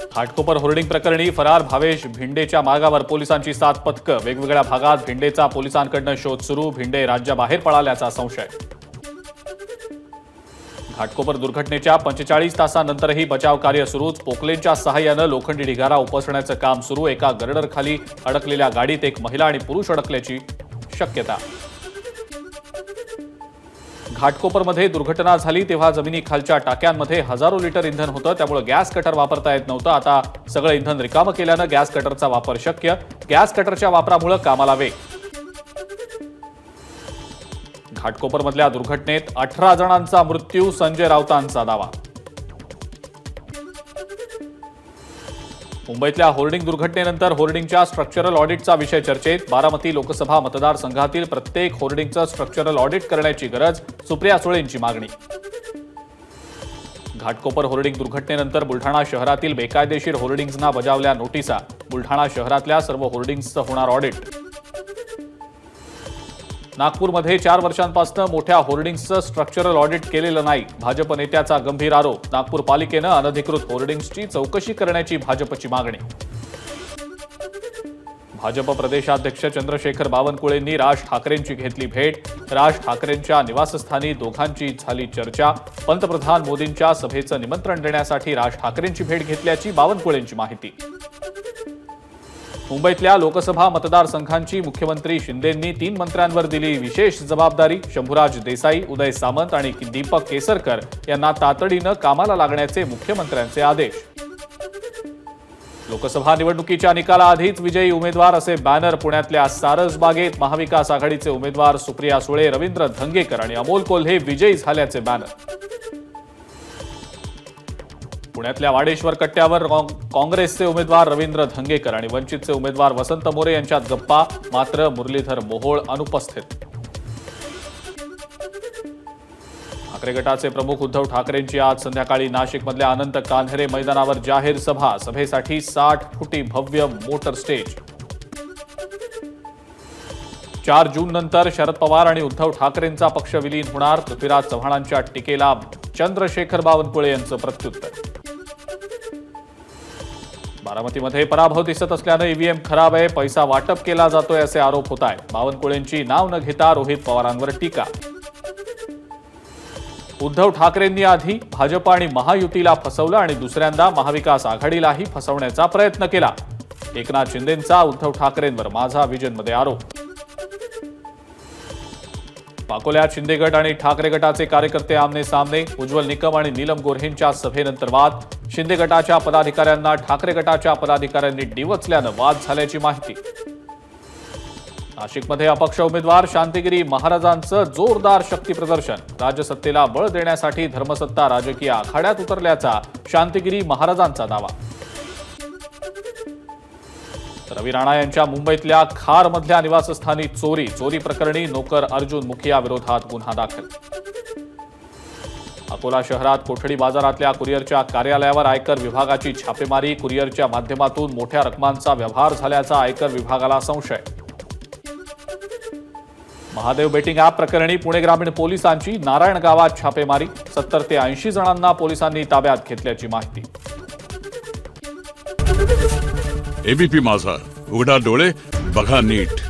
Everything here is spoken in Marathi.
घाटकोपर होर्डिंग प्रकरणी फरार भावेश भिंडेच्या मागावर पोलिसांची 7 पथकं। वेगवेगळ्या भागात भिंडेचा पोलिसांकडून शोध सुरू। भिंडे राज्याबाहेर पळाल्याचा संशय। घाटकोपर दुर्घटनेच्या 45 तासांनंतरही बचाव कार्य सुरूच। पोकलेनच्या सहाय्यानं लोखंडी ढिगारा उपसण्याचं काम सुरू। एका गर्डरखाली अडकलेल्या गाडीत एक महिला आणि पुरुष अडकल्याची शक्यता। घाटकोपरमध्ये दुर्घटना झाली तेव्हा जमिनीखालच्या टाक्यांमध्ये हजारो लिटर इंधन होतं, त्यामुळे गॅस कटर वापरता येत नव्हतं। आता सगळं इंधन रिकामं केल्यानं गॅस कटरचा वापर शक्य। गॅस कटरच्या वापरामुळे कामाला वेग। घाटकोपरमधल्या दुर्घटनेत 18 जणांचा मृत्यू, संजय राऊतांचा दावा। मुंबईतल्या होर्डिंग दुर्घटनेनंतर होर्डिंगच्या स्ट्रक्चरल ऑडिटचा विषय चर्चेत। बारामती लोकसभा मतदारसंघातील प्रत्येक होर्डिंगचं स्ट्रक्चरल ऑडिट करण्याची गरज, सुप्रिया सुळेंची मागणी। घाटकोपर होर्डिंग दुर्घटनेनंतर बुलढाणा शहरातील बेकायदेशीर होर्डिंग्जना बजावल्या नोटिसा। बुलढाणा शहरातल्या सर्व होर्डिंग्सचं होणार ऑडिट। नागपूरमध्ये 4 वर्षांपासून मोठ्या होर्डिंग्सचं स्ट्रक्चरल ऑडिट केलेलं नाही, भाजप नेत्याचा गंभीर आरोप। नागपूर पालिकेनं अनधिकृत होर्डिंग्सची चौकशी करण्याची भाजपची मागणी। भाजप प्रदेशाध्यक्ष चंद्रशेखर बावनकुळेंनी राज ठाकरेंची घेतली भेट। राज ठाकरेंच्या निवासस्थानी दोघांची झाली चर्चा। पंतप्रधान मोदींच्या सभेचं निमंत्रण देण्यासाठी राज ठाकरेंची भेट घेतल्याची बावनकुळेंची माहिती। मुंबईतल्या लोकसभा मतदारसंघांची मुख्यमंत्री शिंदेंनी 3 मंत्र्यांवर दिली विशेष जबाबदारी। शंभूराज देसाई, उदय सामंत आणि दीपक केसरकर यांना तातडीनं कामाला लागण्याचे मुख्यमंत्र्यांचे आदेश। लोकसभा निवडणुकीच्या निकालाआधीच विजयी उमेदवार असे बॅनर पुण्यातल्या सारसबागेत। महाविकास आघाडीचे उमेदवार सुप्रिया सुळे, रवींद्र धंगेकर आणि अमोल कोल्हे विजयी झाल्याचे बॅनर। पुण्यातल्या वाडेश्वर कट्ट्यावर काँग्रेसचे उमेदवार रवींद्र धंगेकर आणि वंचितचे उमेदवार वसंत मोरे यांच्यात गप्पा, मात्र मुरलीधर मोहोळ अनुपस्थित। ठाकरे गटाचे प्रमुख उद्धव ठाकरेंची आज संध्याकाळी नाशिकमधल्या अनंत कान्हेरे मैदानावर जाहीर सभा। सभेसाठी 60 फुटी भव्य मोटर स्टेज। 4 जूननंतर शरद पवार आणि उद्धव ठाकरेंचा पक्ष विलीन होणार। पृथ्वीराज चव्हाणांच्या टीकेला चंद्रशेखर बावनकुळे यांचं प्रत्युत्तर। बारामतीमध्ये पराभव दिसत असल्यानं ईव्हीएम खराब आहे, पैसा वाटप केला जातोय असे आरोप होत आहेत। बावनकुळेंची नाव न घेता रोहित पवारांवर टीका। उद्धव ठाकरेंनी आधी भाजप आणि महायुतीला फसवलं आणि दुसऱ्यांदा महाविकास आघाडीलाही फसवण्याचा प्रयत्न केला। एकनाथ शिंदेंचा उद्धव ठाकरेंवर माझा विजनमध्ये आरोप। अकोल्यात शिंदे गट आणि ठाकरे गटाचे कार्यकर्ते आमने सामने। उज्ज्वल निकम आणि नीलम गोऱ्हेंच्या सभेनंतर वाद। शिंदे गटाच्या पदाधिकाऱ्यांना ठाकरे गटाच्या पदाधिकाऱ्यांनी डिवचल्यानं वाद झाल्याची माहिती। नाशिकमध्ये अपक्ष उमेदवार शांतिगिरी महाराजांचं जोरदार शक्ती प्रदर्शन। राज्यसत्तेला बळ देण्यासाठी धर्मसत्ता राजकीय आखाड्यात उतरल्याचा शांतिगिरी महाराजांचा दावा। रवी राणा यांच्या मुंबईतल्या खारमधल्या निवासस्थानी चोरी प्रकरणी नोकर अर्जुन मुखिया विरोधात गुन्हा दाखल। अकोला शहरात कोठडी बाजारातल्या कुरिअरच्या कार्यालयावर आयकर विभागाची छापेमारी। कुरिअरच्या माध्यमातून मोठ्या रकमांचा व्यवहार झाल्याचा आयकर विभागाला संशय। महादेव बेटिंग ॲप प्रकरणी पुणे ग्रामीण पोलिसांची नारायण गावात छापेमारी। 70 ते 80 जणांना पोलिसांनी ताब्यात घेतल्याची माहिती। एबीपी माझा, उघडा डोळे बघा नीट।